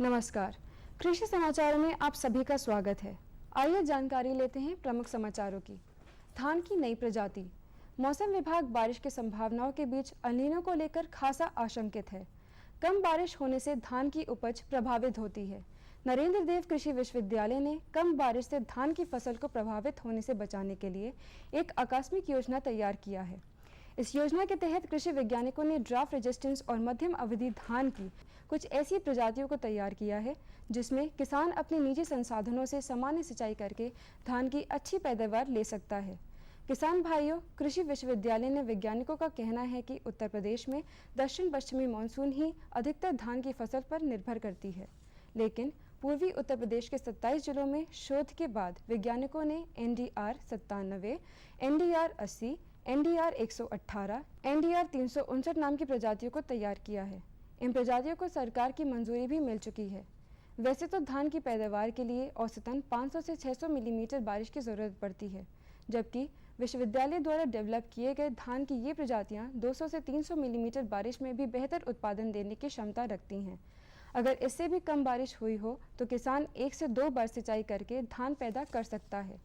नमस्कार। कृषि समाचारों में आप सभी का स्वागत है। आइए जानकारी लेते हैं प्रमुख समाचारों की। धान की नई प्रजाति। मौसम विभाग बारिश की संभावनाओं के बीच अल नीनो को लेकर खासा आशंकित है। कम बारिश होने से धान की उपज प्रभावित होती है। नरेंद्र देव कृषि विश्वविद्यालय ने कम बारिश से धान की फसल को प्रभावित होने से बचाने के लिए एक आकस्मिक योजना तैयार किया है। इस योजना के तहत कृषि वैज्ञानिकों ने ड्राफ्ट रेजिस्टेंस और मध्यम अवधि धान की कुछ ऐसी प्रजातियों को तैयार किया है जिसमें किसान अपने निजी संसाधनों से सामान्य सिंचाई करके धान की अच्छी पैदावार ले सकता है। किसान भाइयों, कृषि विश्वविद्यालय ने वैज्ञानिकों का कहना है कि उत्तर प्रदेश में दक्षिण पश्चिमी मानसून ही अधिकतर धान की फसल पर निर्भर करती है, लेकिन पूर्वी उत्तर प्रदेश के 27 जिलों में शोध के बाद वैज्ञानिकों ने NDR 97, NDR 80, NDR 118, NDR 359 नाम की प्रजातियों को तैयार किया है। इन प्रजातियों को सरकार की मंजूरी भी मिल चुकी है। वैसे तो धान की पैदावार के लिए औसतन 500 से 600 मिलीमीटर बारिश की ज़रूरत पड़ती है, जबकि विश्वविद्यालय द्वारा डेवलप किए गए धान की ये प्रजातियां 200 से 300 मिलीमीटर बारिश में भी बेहतर उत्पादन देने की क्षमता रखती हैं। अगर इससे भी कम बारिश हुई हो तो किसान 1 से 2 बार सिंचाई करके धान पैदा कर सकता है।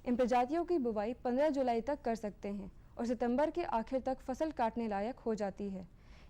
इन प्रजातियों की बुवाई 15 जुलाई तक कर सकते हैं और सितंबर के आखिर तक फसल काटने लायक हो जाती है।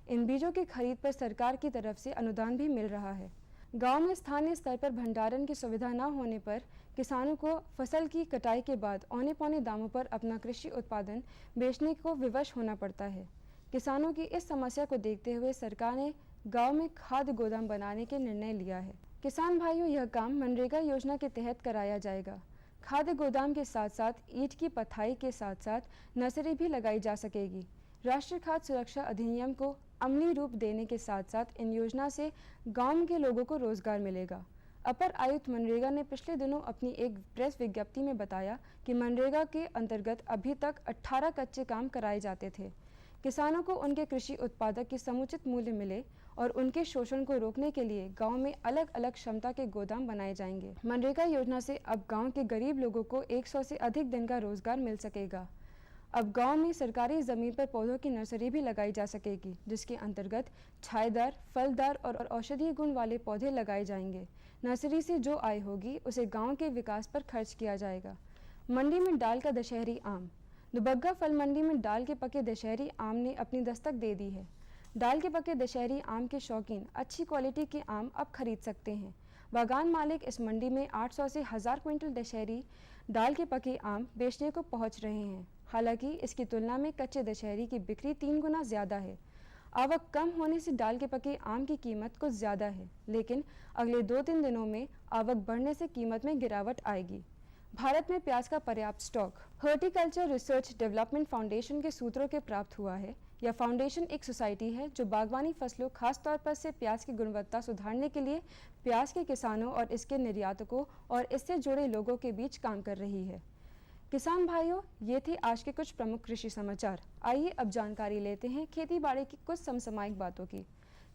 इन बीजों की खरीद पर सरकार की तरफ से अनुदान भी मिल रहा है। गांव में स्थानीय स्तर पर भंडारण की सुविधा न होने पर किसानों को फसल की कटाई के बाद औने पौने दामों पर अपना कृषि उत्पादन बेचने को विवश होना पड़ता है। किसानों की इस समस्या को देखते हुए सरकार ने गांव में खाद्य गोदाम बनाने के निर्णय लिया है। किसान भाइयों, यह काम मनरेगा योजना के तहत कराया जाएगा। खाद्य गोदाम के साथ साथ ईंट की पथाई के साथ साथ नर्सरी भी लगाई जा सकेगी। राष्ट्रीय खाद्य सुरक्षा अधिनियम को अमली रूप देने के साथ साथ इन योजना से गांव के लोगों को रोजगार मिलेगा। अपर आयुक्त मनरेगा ने पिछले दिनों अपनी एक प्रेस विज्ञप्ति में बताया कि मनरेगा के अंतर्गत अभी तक 18 कच्चे काम कराए जाते थे। किसानों को उनके कृषि उत्पादक की समुचित मूल्य मिले और उनके शोषण को रोकने के लिए गांव में अलग अलग क्षमता के गोदाम बनाए जाएंगे। मनरेगा योजना से अब गांव के गरीब लोगों को 100 से अधिक दिन का रोजगार मिल सकेगा। अब गांव में सरकारी जमीन पर पौधों की नर्सरी भी लगाई जा सकेगी, जिसके अंतर्गत छायेदार, फलदार और औषधीय गुण वाले पौधे लगाए जाएंगे। नर्सरी से जो आय होगी उसे गांव के विकास पर खर्च किया जाएगा। मंडी में डाल का दशहरी आम। दुबग्गा फल मंडी में डाल के पके दशहरी आम ने अपनी दस्तक दे दी है। डाल के पके दशहरी आम के शौकीन अच्छी क्वालिटी के आम अब खरीद सकते हैं। बागान मालिक इस मंडी में 800 से 1000 क्विंटल दशहरी डाल के पके आम बेचने को पहुंच रहे हैं। हालांकि इसकी तुलना में कच्चे दशहरी की बिक्री 3 गुना ज़्यादा है। आवक कम होने से डाल के पके आम की कीमत कुछ ज़्यादा है, लेकिन अगले 2-3 दिनों में आवक बढ़ने से कीमत में गिरावट आएगी। भारत में प्याज का पर्याप्त stock. Horticulture research development foundation के सूत्रों के प्राप्त हुआ है। यह फाउंडेशन एक सोसाइटी है जो बागवानी फसलों, खास तौर पर से प्याज की गुणवत्ता सुधारने के लिए प्याज के किसानों और इसके निर्यातकों और इससे जुड़े लोगों के बीच काम कर रही है। किसान भाइयों, ये थे आज के कुछ प्रमुख कृषि समाचार। आइए अब जानकारी लेते हैं खेती बाड़ी की कुछ समसामयिक बातों की।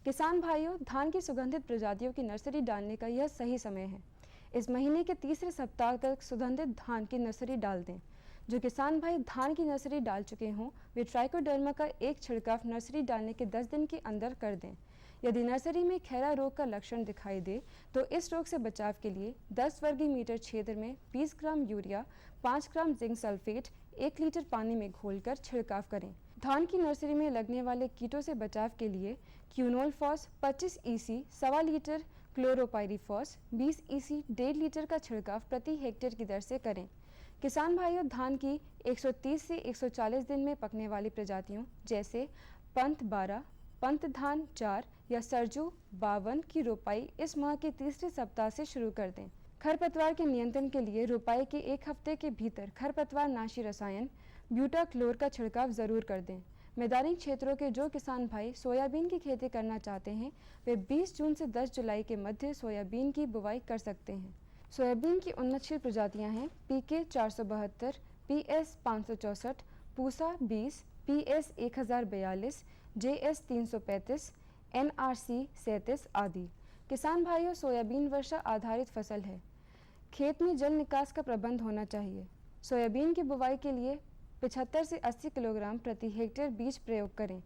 किसान भाइयों, धान की सुगंधित प्रजातियों की नर्सरी डालने का यह सही समय है। इस महीने के तीसरे सप्ताह तक सुगंधित धान की नर्सरी डाल दें। जो किसान भाई धान की नर्सरी डाल चुके हों वे ट्राइकोडर्मा का एक छिड़काव नर्सरी डालने के 10 दिन के अंदर कर दें। यदि नर्सरी में खैरा रोग का लक्षण दिखाई दे तो इस रोग से बचाव के लिए 10 वर्ग मीटर क्षेत्र में 20 gram urea, 5 gram zinc sulphate 1 litre पानी में घोलकर छिड़काव करें। धान की नर्सरी में लगने वाले कीटों से बचाव के लिए quinalphos 25 EC 1.25 litre, chlorpyrifos 20 EC 1.5 litre का छिड़काव प्रति हेक्टेयर की दर से करें। किसान भाइयों, धान की 130 से 140 दिन में पकने वाली प्रजातियों जैसे पंत 12, पंत धान 4 या सरजू 52 की रोपाई इस माह के तीसरे सप्ताह से शुरू कर दें। खरपतवार के नियंत्रण के लिए रोपाई के 1 हफ्ते के भीतर खरपतवार नाशी रसायन ब्यूटाक्लोर का छिड़काव जरूर कर दें। मैदानी क्षेत्रों के जो किसान भाई सोयाबीन की खेती करना चाहते हैं वे 20 जून से 10 जुलाई के मध्य सोयाबीन की बुवाई कर सकते हैं। सोयाबीन की उन्नतशील प्रजातियां हैं PK 472, PS 564, Pusa 20, PS 1042, JS 335, NRC 37 आदि। किसान भाइयों, सोयाबीन वर्षा आधारित फसल है। खेत में जल निकास का प्रबंध होना चाहिए। सोयाबीन की बुवाई के लिए 75 से 80 किलोग्राम प्रति हेक्टेयर बीज प्रयोग करें।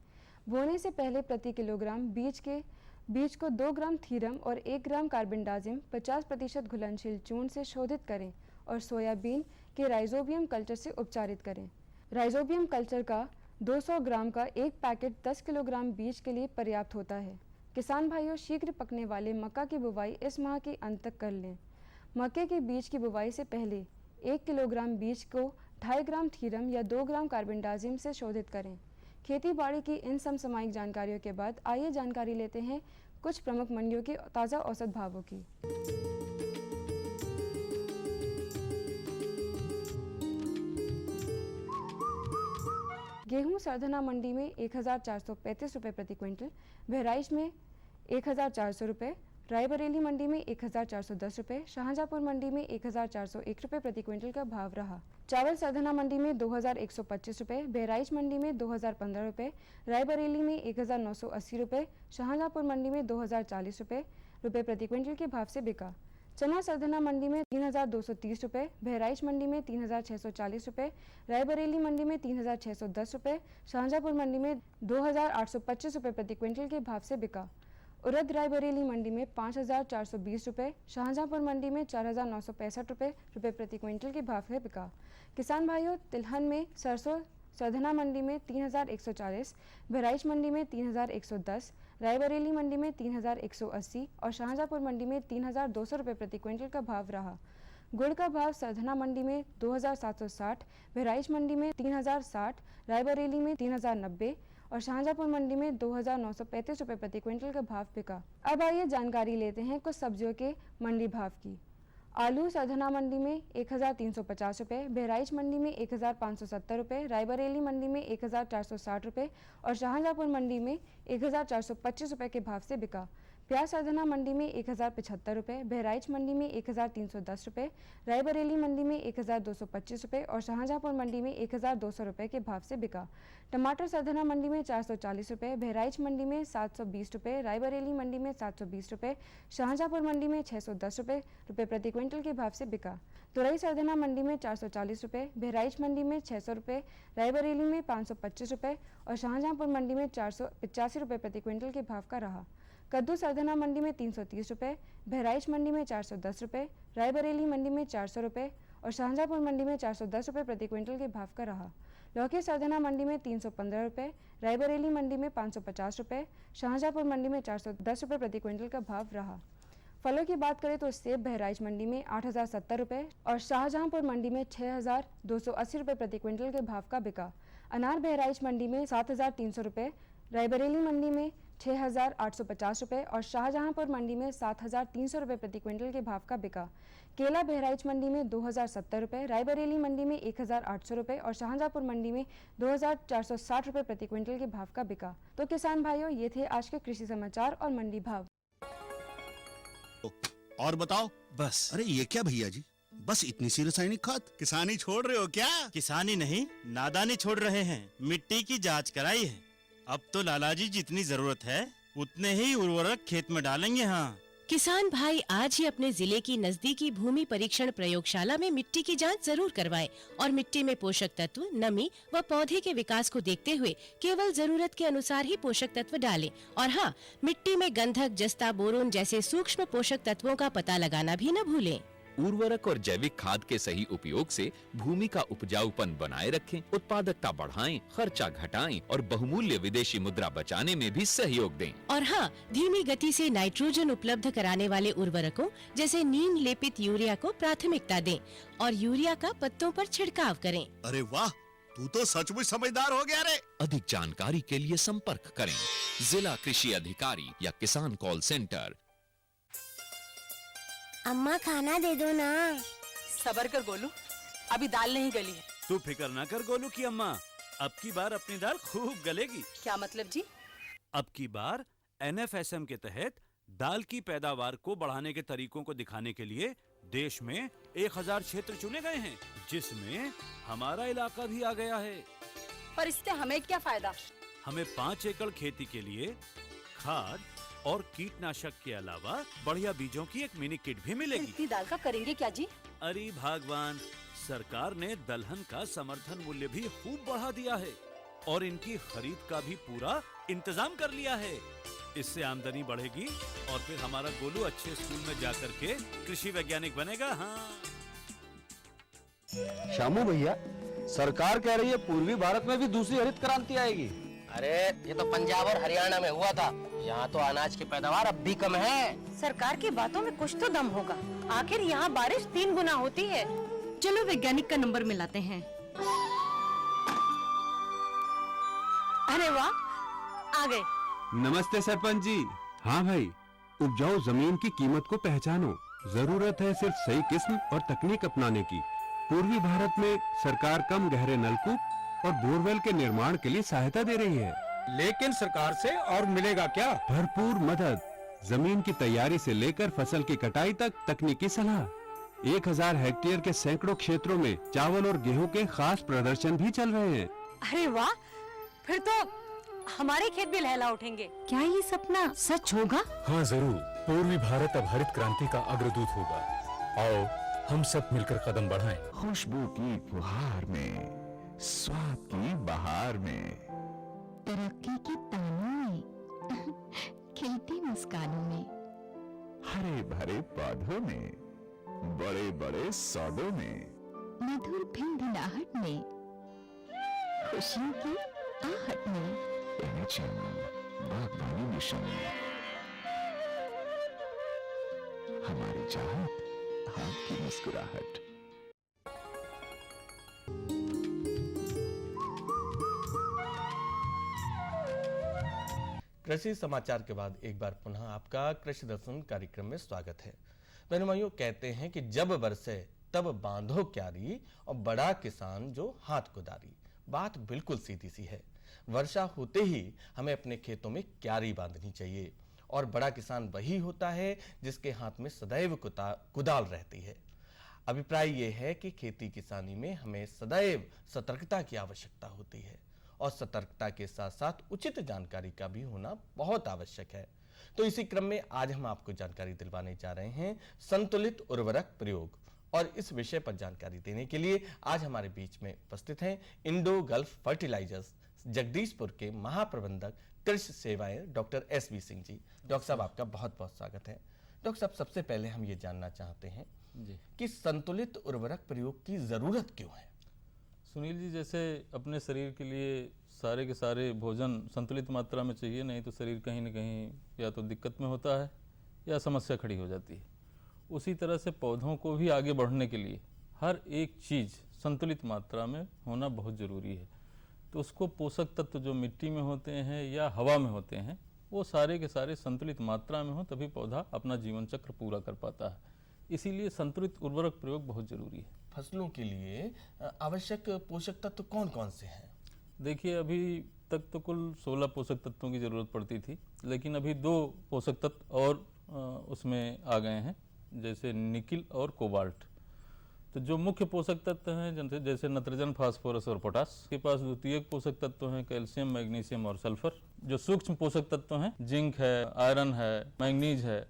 बोने से पहले प्रति किलोग्राम बीज के बीज को 2 ग्राम थीरम और 1 ग्राम कार्बेंडाजिम 50% घुलनशील चूर्ण से शोधित करें और सोयाबीन के राइजोबियम कल्चर से उपचारित करें। राइजोबियम कल्चर का 200 ग्राम का एक पैकेट 10 किलोग्राम बीज के लिए पर्याप्त होता है। किसान भाइयों, शीघ्र पकने वाले मक्का की बुवाई इस माह के अंत तक कर लें। मक्के के बीज की बुवाई से पहले 1 किलोग्राम बीज को 2.5 ग्राम थीरम या 2 ग्राम कार्बेंडाजिम से शोधित करें। खेती बाड़ी की इन समसामयिक जानकारियों के बाद आइए जानकारी लेते हैं कुछ प्रमुख मंडियों के ताज़ा औसत भावों की। गेहूं सरधना मंडी में 1435 रुपये प्रति क्विंटल, बहराइच में 1400 रुपये, रायबरेली मंडी में 1410 रुपये, शाहजहांपुर मंडी में 1401 रुपये प्रति क्विंटल का भाव रहा। चावल सरधना मंडी में 2125 रुपये, बहराइच मंडी में 2015 रुपये, रायबरेली में 1980 रुपये, शाहजहांपुर मंडी में 2040 रुपये प्रति क्विंटल के भाव से बिका। चना सरधना मंडी में 3230 रुपये, बहराइच मंडी में 3640 रुपये, रायबरेली मंडी में 3610 रुपये, शाहजहांपुर मंडी में 2825 रुपये प्रति क्विंटल के भाव से बिका। उड़द रायबरेली मंडी में 5420 रुपये, शाहजहांपुर मंडी में 4965 रुपये प्रति क्विंटल के भाव से बिका। किसान भाइयों, तिलहन में सरसों सरधना मंडी में 3140, बहराइच मंडी में 3110, रायबरेली मंडी में 3180 और शाहजहांपुर मंडी में 3200 रुपये प्रति क्विंटल का भाव रहा। गुड़ का भाव सरधना मंडी में 2760, बहराइच मंडी में 3060, रायबरेली में 3090 और शाहजहांपुर मंडी में 2935 रुपये प्रति क्विंटल का भाव बिका। अब आइए जानकारी लेते हैं कुछ सब्जियों के मंडी भाव की। आलू सरधना मंडी में 1350 रुपये, बहराइच मंडी में 1570 रुपये, रायबरेली मंडी में 1460 रुपये और शाहजहांपुर मंडी में 1425 रुपये के भाव से बिका। प्याज सरधना मंडी में 1075 रुपये, बहराइच मंडी में 1310 रुपये, रायबरेली मंडी में 1225 रुपये और शाहजहांपुर मंडी में 1200 रुपये के भाव से बिका। टमाटर सरधना मंडी में 440 रुपये, बहराइच मंडी में 720 रुपये, रायबरेली मंडी में 720 रुपये, शाहजहांपुर मंडी में 610 रुपये प्रति क्विंटल के भाव से बिका। तुरई सरधना मंडी में 440 रुपये, बहराइच मंडी में 600 रुपये, रायबरेली में 525 रुपये और शाहजहांपुर मंडी में 485 रुपये प्रति क्विंटल के भाव का रहा। कद्दू सरधना मंडी में 330 रुपये, बहराइच मंडी में 410 रुपये, रायबरेली मंडी में 400 रुपये और शाहजहांपुर मंडी में 410 रुपये प्रति क्विंटल के भाव का रहा। लौकी सरधना मंडी में 315 रुपये, रायबरेली मंडी में 550 रुपये, शाहजहांपुर मंडी में 410 रुपये प्रति क्विंटल का भाव रहा। फलों की बात करें तो सेब बहराइच मंडी में 8070 रुपये और शाहजहांपुर मंडी में 6280 रुपये प्रति क्विंटल के भाव का बिका। अनार बहराइच मंडी में 7300 रुपये, रायबरेली मंडी में 6850 रुपये और शाहजहांपुर मंडी में 7300 रुपये प्रति क्विंटल के भाव का बिका। केला बहराइच मंडी में 2070 रुपये, रायबरेली मंडी में 1800 रुपये और शाहजहांपुर मंडी में 2460 रुपये प्रति क्विंटल के भाव का बिका। तो किसान भाइयों, ये थे आज के कृषि समाचार और मंडी भाव। और बताओ। बस। अरे ये क्या भैया जी, बस इतनी सी रासायनिक खाद? किसानी छोड़ रहे हो क्या? किसानी नहीं, नादानी छोड़ रहे हैं। मिट्टी की जांच कराई है। अब तो लालाजी जितनी जरूरत है उतने ही उर्वरक खेत में डालेंगे। हाँ, किसान भाई आज ही अपने जिले की नजदीकी भूमि परीक्षण प्रयोगशाला में मिट्टी की जांच जरूर करवाएं और मिट्टी में पोषक तत्व, नमी व पौधे के विकास को देखते हुए केवल जरूरत के अनुसार ही पोषक तत्व डालें। और हाँ, मिट्टी में गंधक, जस्ता, बोरोन जैसे सूक्ष्म पोषक तत्वों का पता लगाना भी न भूलें। उर्वरक और जैविक खाद के सही उपयोग से भूमि का उपजाऊपन बनाए रखें, उत्पादकता बढ़ाएं, खर्चा घटाएं और बहुमूल्य विदेशी मुद्रा बचाने में भी सहयोग दें। और हाँ, धीमी गति से नाइट्रोजन उपलब्ध कराने वाले उर्वरकों जैसे नीम लेपित यूरिया को प्राथमिकता दें और यूरिया का पत्तों पर छिड़काव करें। अरे वाह, तू तो सचमुच समझदार हो गया रे। अधिक जानकारी के लिए संपर्क करें जिला कृषि अधिकारी या किसान कॉल सेंटर। अम्मा खाना दे दो ना। सबर कर गोलू, अभी दाल नहीं गली है। तू फिक्र ना कर गोलू की अम्मा, अब की बार अपनी दाल खूब गलेगी। क्या मतलब जी? अब की बार NFSM के तहत दाल की पैदावार को बढ़ाने के तरीकों को दिखाने के लिए देश में 1000 क्षेत्र चुने गए हैं, जिसमें हमारा इलाका भी आ गया है। पर इससे हमें क्या फायदा? हमें 5 एकड़ खेती के लिए खाद और कीटनाशक के अलावा बढ़िया बीजों की एक मिनी किट भी मिलेगी। इतनी दाल का करेंगे क्या जी? अरे भगवान, सरकार ने दलहन का समर्थन मूल्य भी खूब बढ़ा दिया है और इनकी खरीद का भी पूरा इंतजाम कर लिया है। इससे आमदनी बढ़ेगी और फिर हमारा गोलू अच्छे स्कूल में जाकर के कृषि वैज्ञानिक बनेगा। हाँ शामू भैया, सरकार कह रही है पूर्वी भारत में भी दूसरी हरित क्रांति आएगी। अरे ये तो पंजाब और हरियाणा में हुआ था, यहाँ तो अनाज की पैदावार अब भी कम है। सरकार की बातों में कुछ तो दम होगा, आखिर यहाँ बारिश 3 गुना होती है। चलो वैज्ञानिक का नंबर मिलाते हैं। अरे वाह, आ गए। नमस्ते सरपंच जी। हाँ भाई, उपजाऊ जमीन की कीमत को पहचानो। जरूरत है सिर्फ सही किस्म और तकनीक अपनाने की। पूर्वी भारत में सरकार कम गहरे नलकूप और बोरवेल के निर्माण के लिए सहायता दे रही है। लेकिन सरकार से और मिलेगा क्या? भरपूर मदद, जमीन की तैयारी से लेकर फसल की कटाई तक तकनीकी सलाह। 1000 हेक्टेयर के सैकड़ों क्षेत्रों में चावल और गेहूं के खास प्रदर्शन भी चल रहे हैं। अरे वाह, फिर तो हमारे खेत भी लहला उठेंगे। क्या ये सपना सच होगा? हाँ जरूर, पूर्वी भारत अब हरित क्रांति का अग्रदूत होगा। आओ हम सब मिलकर कदम बढ़ाएं। खुशबू की फुहार में, स्वाद की बहार में, तरक्की की तानों में, खिलती मुस्कानों में, हरे भरे पौधों में, बड़े बड़े सौदों में, मधुर भिनभिनाहट में, खुशियों की आहट में, बागवानी मिशन, हमारी चाहत, आपकी मुस्कुराहट। कृषि समाचार के बाद एक बार पुनः आपका कृषि दर्शन कार्यक्रम में स्वागत है। बहनों भाइयों, कहते हैं कि जब बरसे तब बांधो क्यारी और बड़ा किसान जो हाथ कुदारी। बात बिल्कुल सीधी सी है। वर्षा होते ही हमें अपने खेतों में क्यारी बांधनी चाहिए और बड़ा किसान वही होता है जिसके हाथ में सदैव कुदाल रहती है। अभिप्राय ये है कि खेती किसानी में हमें सदैव सतर्कता की आवश्यकता होती है और सतर्कता के साथ साथ उचित जानकारी का भी होना बहुत आवश्यक है। तो इसी क्रम में आज हम आपको जानकारी दिलवाने जा रहे हैं संतुलित उर्वरक प्रयोग, और इस विषय पर जानकारी देने के लिए आज हमारे बीच में उपस्थित हैं इंडो गल्फ फर्टिलाइजर्स जगदीशपुर के महाप्रबंधक कृषि सेवाएं doctor SV. Singh ji. Doctor साहब, आपका बहुत बहुत स्वागत है। डॉक्टर साहब, सबसे पहले हम ये जानना चाहते हैं कि संतुलित उर्वरक प्रयोग की जरूरत क्यों है? सुनील जी, जैसे अपने शरीर के लिए सारे के सारे भोजन संतुलित मात्रा में चाहिए, नहीं तो शरीर कहीं न कहीं या तो दिक्कत में होता है या समस्या खड़ी हो जाती है। उसी तरह से पौधों को भी आगे बढ़ने के लिए हर एक चीज़ संतुलित मात्रा में होना बहुत ज़रूरी है। तो उसको पोषक तत्व जो मिट्टी में होते हैं या हवा में होते हैं वो सारे के सारे संतुलित मात्रा में हो, तभी पौधा अपना जीवन चक्र पूरा कर पाता है। इसीलिए संतुलित उर्वरक प्रयोग बहुत ज़रूरी है। फसलों के लिए आवश्यक पोषक तत्व कौन कौन से हैं? देखिए, अभी तक तो कुल 16 पोषक तत्वों की ज़रूरत पड़ती थी, लेकिन अभी 2 पोषक तत्व और उसमें आ गए हैं, जैसे निकिल और कोबाल्ट। तो जो मुख्य पोषक तत्व हैं जैसे नत्रजन, फास्फोरस और पोटास, के पास द्वितीयक पोषक तत्व हैं कैल्शियम, मैग्नीशियम और सल्फर। जो सूक्ष्म पोषक तत्व हैं जिंक है, आयरन है, मैंगनीज है।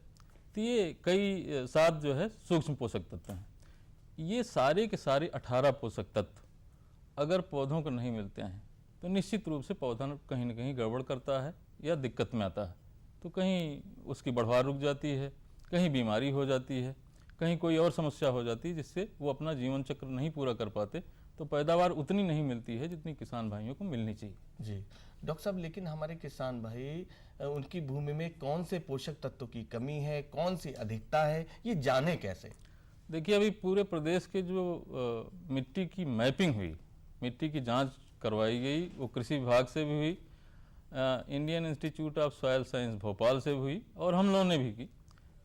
तो ये कई 7 जो है सूक्ष्म पोषक तत्व हैं। ये सारे के सारे 18 पोषक तत्व अगर पौधों को नहीं मिलते हैं तो निश्चित रूप से पौधा कहीं ना कहीं गड़बड़ करता है या दिक्कत में आता है। तो कहीं उसकी बढ़वार रुक जाती है, कहीं बीमारी हो जाती है, कहीं कोई और समस्या हो जाती है जिससे वो अपना जीवन चक्र नहीं पूरा कर पाते। तो पैदावार उतनी नहीं मिलती है जितनी किसान भाइयों को मिलनी चाहिए। जी डॉक्टर साहब, लेकिन हमारे किसान भाई उनकी भूमि में कौन से पोषक तत्वों की कमी है, कौन सी अधिकता है, ये जाने कैसे? देखिए, अभी पूरे प्रदेश के जो मिट्टी की मैपिंग हुई, मिट्टी की जांच करवाई गई, वो कृषि विभाग से भी हुई, Indian institute of soil science Bhopal से हुई और हम लोगों ने भी की।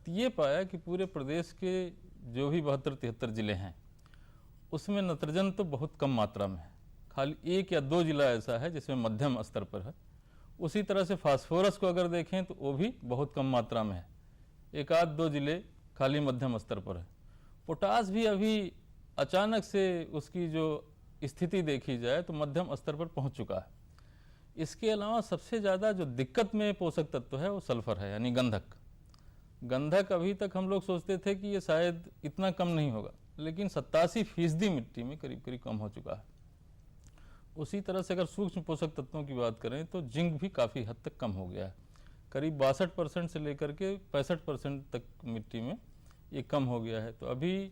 तो ये पाया कि पूरे प्रदेश के जो भी 72-73 जिले हैं उसमें नत्रजन तो बहुत कम मात्रा में है, खाली 1 या 2 जिला ऐसा है जिसमें मध्यम स्तर पर है। उसी तरह से फास्फोरस को अगर देखें तो वो भी बहुत कम मात्रा में है, 1-2 जिले खाली मध्यम स्तर पर है। पोटास भी अभी अचानक से उसकी जो स्थिति देखी जाए तो मध्यम स्तर पर पहुंच चुका है। इसके अलावा सबसे ज़्यादा जो दिक्कत में पोषक तत्व है वो सल्फर है, यानी गंधक। गंधक अभी तक हम लोग सोचते थे कि ये शायद इतना कम नहीं होगा, लेकिन 87% मिट्टी में करीब करीब कम हो चुका है। उसी तरह से अगर सूक्ष्म पोषक तत्वों की बात करें तो जिंक भी काफ़ी हद तक कम हो गया है, करीब 62% से लेकर के 65% तक मिट्टी में ये कम हो गया है। तो अभी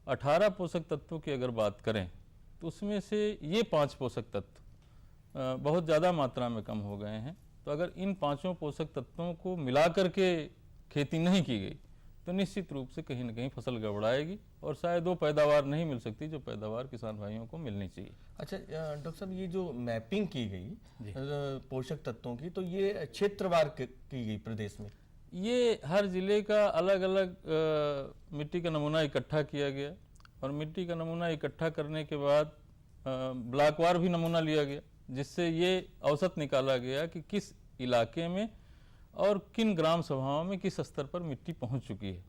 18 पोषक तत्वों की अगर बात करें तो उसमें से ये 5 पोषक तत्व बहुत ज़्यादा मात्रा में कम हो गए हैं। तो अगर इन 5 पोषक तत्वों को मिला करके खेती नहीं की गई तो निश्चित रूप से कहीं न कहीं फसल गड़बड़ाएगी और शायद वो पैदावार नहीं मिल सकती जो पैदावार किसान भाइयों को मिलनी चाहिए। अच्छा डॉक्टर साहब, ये जो मैपिंग की गई पोषक तत्वों की, तो ये क्षेत्रवार की गई प्रदेश में? ये हर जिले का अलग अलग मिट्टी का नमूना इकट्ठा किया गया और मिट्टी का नमूना इकट्ठा करने के बाद ब्लॉकवार भी नमूना लिया गया, जिससे ये औसत निकाला गया कि किस इलाके में और किन ग्राम सभाओं में किस स्तर पर मिट्टी पहुंच चुकी है।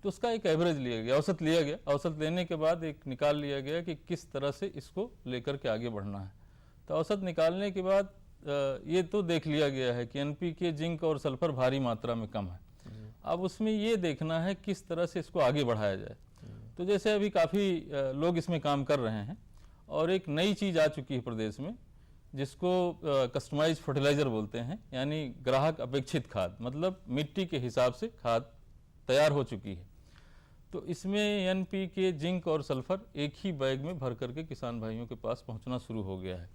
तो उसका एक एवरेज लिया गया, औसत लिया गया। औसत लेने के बाद एक निकाल लिया गया कि किस तरह से इसको लेकर के आगे बढ़ना है। तो औसत निकालने के बाद ये तो देख लिया गया है कि एनपीके, जिंक और सल्फर भारी मात्रा में कम है। अब उसमें ये देखना है किस तरह से इसको आगे बढ़ाया जाए। तो जैसे अभी काफ़ी लोग इसमें काम कर रहे हैं और एक नई चीज़ आ चुकी है प्रदेश में जिसको कस्टमाइज फर्टिलाइज़र बोलते हैं, यानी ग्राहक अपेक्षित खाद, मतलब मिट्टी के हिसाब से खाद तैयार हो चुकी है। तो इसमें एनपीके, जिंक और सल्फर एक ही बैग में भर करके किसान भाइयों के पास पहुंचना शुरू हो गया है।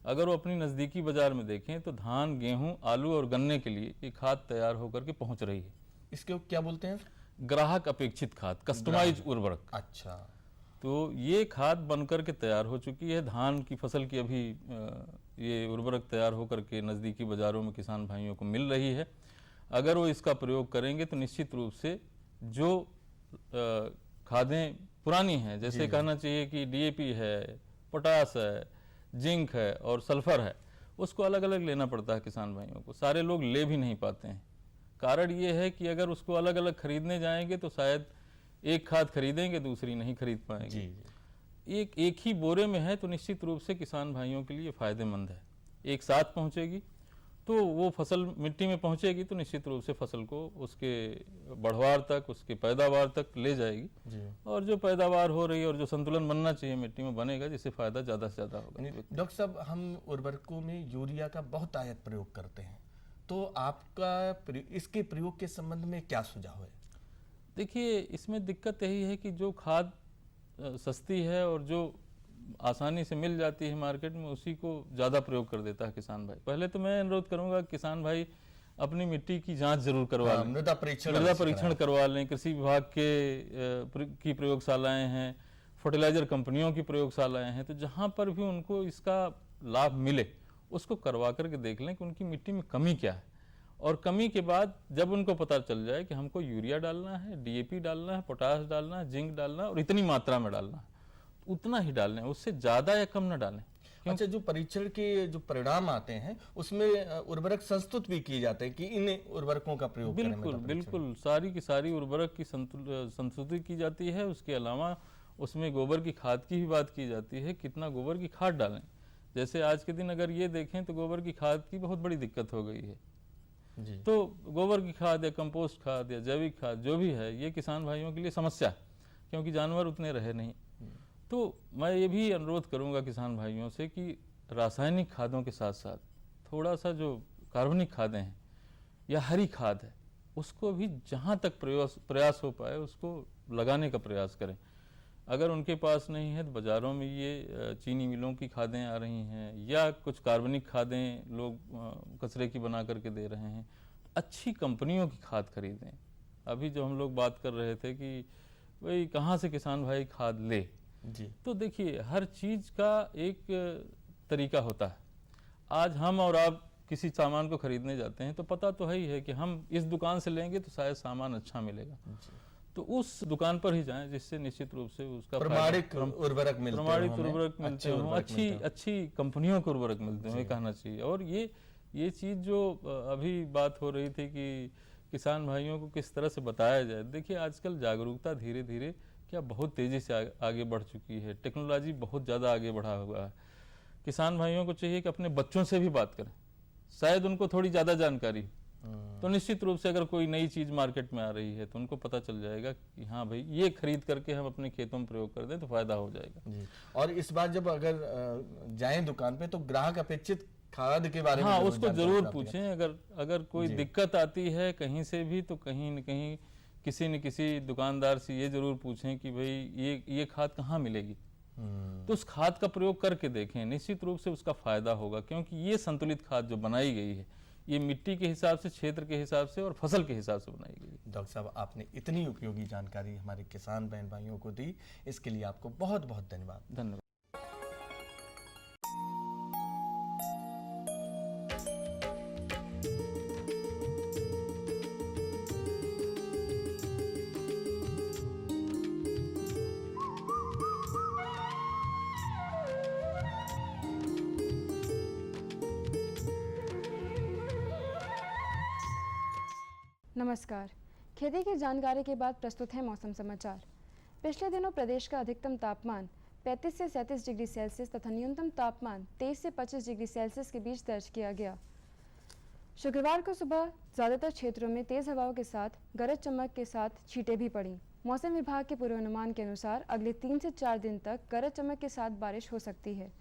अगर वो अपनी नज़दीकी बाज़ार में देखें तो धान, गेहूं, आलू और गन्ने के लिए ये खाद तैयार होकर के पहुंच रही है। इसके क्या बोलते हैं? ग्राहक अपेक्षित खाद, कस्टमाइज उर्वरक। अच्छा, तो ये खाद बनकर के तैयार हो चुकी है। धान की फसल की अभी ये उर्वरक तैयार होकर के नज़दीकी बाज़ारों में किसान भाइयों को मिल रही है। अगर वो इसका प्रयोग करेंगे तो निश्चित रूप से जो खादें पुरानी हैं, जैसे कहना चाहिए कि डीएपी है, पोटास है, जिंक है और सल्फर है, उसको अलग अलग लेना पड़ता है किसान भाइयों को। सारे लोग ले भी नहीं पाते हैं। कारण ये है कि अगर उसको अलग अलग खरीदने जाएंगे तो शायद एक खाद खरीदेंगे, दूसरी नहीं खरीद पाएंगे। एक ही बोरे में है तो निश्चित रूप से किसान भाइयों के लिए फ़ायदेमंद है। एक साथ पहुंचेगी तो वो फसल मिट्टी में पहुंचेगी तो निश्चित रूप से फसल को उसके बढ़वार तक, उसके पैदावार तक ले जाएगी और जो पैदावार हो रही है और जो संतुलन बनना चाहिए मिट्टी में बनेगा, जिससे फायदा ज़्यादा से ज़्यादा होगा। डॉक्टर साहब, हम उर्वरकों में यूरिया का बहुत आयत प्रयोग करते हैं, तो आपका इसके प्रयोग के संबंध में क्या सुझाव है? देखिए, इसमें दिक्कत यही है कि जो खाद सस्ती है और जो आसानी से मिल जाती है मार्केट में, उसी को ज़्यादा प्रयोग कर देता है किसान भाई। पहले तो मैं अनुरोध करूंगा किसान भाई अपनी मिट्टी की जांच जरूर करवा लें, मृदा परीक्षण करवा लें। कृषि विभाग की प्रयोगशालाएं हैं, फर्टिलाइजर कंपनियों की प्रयोगशालाएं हैं, तो जहां पर भी उनको इसका लाभ मिले उसको करवा करके देख लें कि उनकी मिट्टी में कमी क्या है। और कमी के बाद जब उनको पता चल जाए कि हमको यूरिया डालना है, डीएपी डालना है, पोटास डालना है, जिंक डालना है और इतनी मात्रा में डालना है, उतना ही डालना है, उससे ज़्यादा या कम न डालें। अच्छा, जो परीक्षण के जो परिणाम आते हैं उसमें उर्वरक संस्तुत भी किए जाते हैं कि इन उर्वरकों का प्रयोग करें? बिल्कुल सारी की सारी उर्वरक की संस्तुति की जाती है। उसके अलावा उसमें गोबर की खाद की भी बात की जाती है, कितना गोबर की खाद डालें। जैसे आज के दिन अगर ये देखें तो गोबर की खाद की बहुत बड़ी दिक्कत हो गई है जी। तो गोबर की खाद या कंपोस्ट खाद या जैविक खाद जो भी है, ये किसान भाइयों के लिए समस्या है, क्योंकि जानवर उतने रहे नहीं। तो मैं ये भी अनुरोध करूंगा किसान भाइयों से कि रासायनिक खादों के साथ साथ थोड़ा सा जो कार्बनिक खादें हैं या हरी खाद है, उसको भी जहाँ तक प्रयास हो पाए उसको लगाने का प्रयास करें। अगर उनके पास नहीं है तो बाज़ारों में ये चीनी मिलों की खादें आ रही हैं या कुछ कार्बनिक खादें लोग कचरे की बना करके दे रहे हैं। अच्छी कंपनियों की खाद खरीदें। अभी जो हम लोग बात कर रहे थे कि भाई कहाँ से किसान भाई खाद ले जी, तो देखिए हर चीज़ का एक तरीका होता है। आज हम और आप किसी सामान को खरीदने जाते हैं तो पता तो है ही है कि हम इस दुकान से लेंगे तो शायद सामान अच्छा मिलेगा, तो उस दुकान पर ही जाएं जिससे निश्चित रूप से उसका प्रमाणित उर्वरक मिलते हों, अच्छी कंपनियों के उर्वरक मिलते हैं, कहना चाहिए। और ये चीज़ जो अभी बात हो रही थी कि किसान भाइयों को किस तरह से बताया जाए, देखिए आजकल जागरूकता धीरे धीरे क्या बहुत तेज़ी से आगे बढ़ चुकी है। टेक्नोलॉजी बहुत ज़्यादा आगे बढ़ा हुआ है। किसान भाइयों को चाहिए कि अपने बच्चों से भी बात करें, शायद उनको थोड़ी ज़्यादा जानकारी हो, तो निश्चित रूप से अगर कोई नई चीज़ मार्केट में आ रही है तो उनको पता चल जाएगा कि हाँ भाई ये खरीद करके हम अपने खेतों में प्रयोग कर दें तो फायदा हो जाएगा। और इस बार जब अगर जाएं दुकान पे तो ग्राहक अपेक्षित खाद के बारे में हाँ, जरूर उसको जानकारी जरूर प्राप्त पूछें। अगर कोई जी। दिक्कत आती है कहीं से भी तो कहीं न कहीं किसी न किसी दुकानदार से ये जरूर पूछें कि भाई ये खाद कहाँ मिलेगी, तो उस खाद का प्रयोग करके देखें, निश्चित रूप से उसका फायदा होगा। क्योंकि ये संतुलित खाद जो बनाई गई है ये मिट्टी के हिसाब से, क्षेत्र के हिसाब से और फसल के हिसाब से बनाई गई है। डॉक्टर साहब, आपने इतनी उपयोगी जानकारी हमारे किसान बहन भाइयों को दी, इसके लिए आपको बहुत बहुत धन्यवाद। धन्यवाद। नमस्कार। खेती की जानकारी के बाद प्रस्तुत है मौसम समाचार। पिछले दिनों प्रदेश का अधिकतम तापमान 35 से 37 डिग्री सेल्सियस तथा न्यूनतम तापमान 23 से 25 डिग्री सेल्सियस के बीच दर्ज किया गया। शुक्रवार को सुबह ज़्यादातर क्षेत्रों में तेज़ हवाओं के साथ गरज चमक के साथ छींटें भी पड़ीं। मौसम विभाग के पूर्वानुमान के अनुसार अगले 3 से 4 दिन तक गरज चमक के साथ बारिश हो सकती है।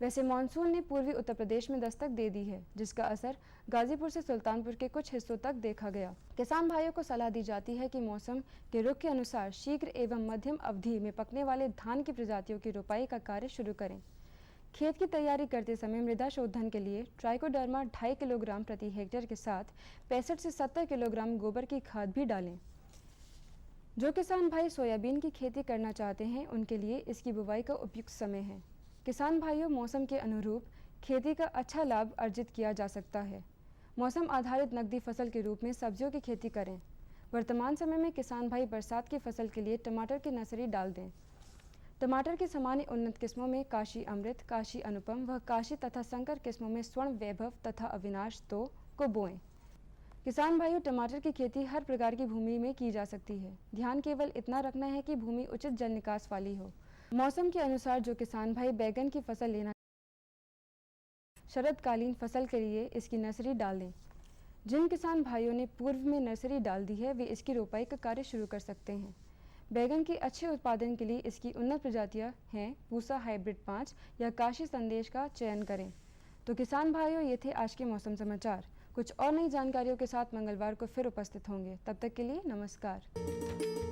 वैसे मानसून ने पूर्वी उत्तर प्रदेश में दस्तक दे दी है, जिसका असर गाजीपुर से सुल्तानपुर के कुछ हिस्सों तक देखा गया। किसान भाइयों को सलाह दी जाती है कि मौसम के रुख के अनुसार शीघ्र एवं मध्यम अवधि में पकने वाले धान की प्रजातियों की रोपाई का कार्य शुरू करें। खेत की तैयारी करते समय मृदा शोधन के लिए ट्राइकोडर्मा 2.5 किलोग्राम प्रति हेक्टेयर के साथ 65 से 70 किलोग्राम गोबर की खाद भी डालें। जो किसान भाई सोयाबीन की खेती करना चाहते हैं उनके लिए इसकी बुवाई का उपयुक्त समय है। किसान भाइयों, मौसम के अनुरूप खेती का अच्छा लाभ अर्जित किया जा सकता है। मौसम आधारित नकदी फसल के रूप में सब्जियों की खेती करें। वर्तमान समय में किसान भाई बरसात की फसल के लिए टमाटर की नर्सरी डाल दें। टमाटर की सामान्य उन्नत किस्मों में काशी अमृत, काशी अनुपम व काशी तथा संकर किस्मों में स्वर्ण वैभव तथा अविनाश 2 को बोएं। किसान भाइयों, टमाटर की खेती हर प्रकार की भूमि में की जा सकती है। ध्यान केवल इतना रखना है कि भूमि उचित जल निकास वाली हो। मौसम के अनुसार जो किसान भाई बैगन की फसल लेना शरदकालीन फसल के लिए इसकी नर्सरी डाल दें। जिन किसान भाइयों ने पूर्व में नर्सरी डाल दी है वे इसकी रोपाई का कार्य शुरू कर सकते हैं। बैगन की अच्छे उत्पादन के लिए इसकी उन्नत प्रजातियां हैं पूसा हाइब्रिड 5 या काशी संदेश का चयन करें। तो किसान भाइयों, ये थे आज के मौसम समाचार। कुछ और नई जानकारियों के साथ मंगलवार को फिर उपस्थित होंगे। तब तक के लिए नमस्कार।